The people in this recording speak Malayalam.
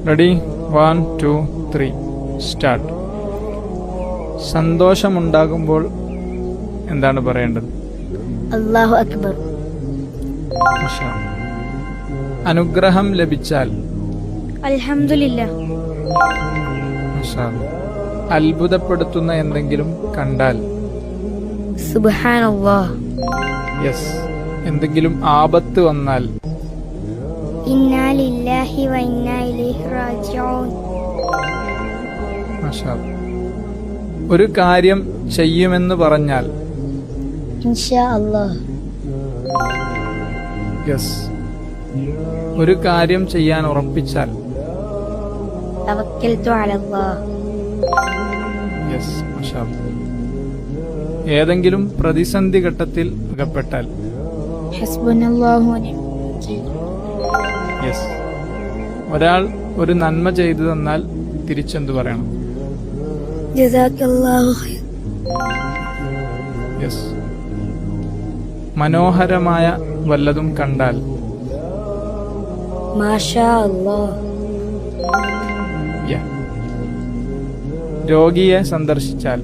റെഡി? 1 2 3 സ്റ്റാർട്ട്. സന്തോഷമുണ്ടാകുമ്പോൾ എന്താണ് പറയേണ്ടത്? അല്ലാഹു അക്ബർ. മാഷാ. അനുഗ്രഹം ലഭിച്ചാൽ അൽഹംദുലില്ലാഹ്. മാഷാ. അത്ഭുതപ്പെടുത്തുന്ന എന്തെങ്കിലും കണ്ടാൽ സുബ്ഹാനല്ലാഹ്. യെസ്. എന്തെങ്കിലും ആപത്ത് വന്നാൽ ഇന്നാ ലില്ലാഹി വ ഇന്നാ ഇലൈഹി റാജിഊൻ. മാഷാ. ഒരു കാര്യം ചെയ്യുമെന്ന് പറഞ്ഞാൽ ഇൻഷാ അല്ലാഹ്. യെസ്. ഒരു കാര്യം ചെയ്യാൻ ഉറപ്പിച്ചാൽ തവക്കൽതു അലല്ലാഹ്. യെസ്. മാഷാ. ഏതെങ്കിലും പ്രതിസന്ധി ഘട്ടത്തിൽ അകപ്പെട്ടാൽ ഹസ്ബുനല്ലാഹു വ നിഅമൽ വകീൽ. യെസ്. ഒരാൾ ഒരു നന്മ ചെയ്തു തന്നാൽ തിരിച്ചെന്ത് പറയണം? ജസാക്കല്ലാഹു ഖൈർ. യെസ്. മനോഹരമായ വല്ലതും കണ്ടാൽ മാഷാ അല്ലാഹ്. രോഗിയെ സന്ദർശിച്ചാൽ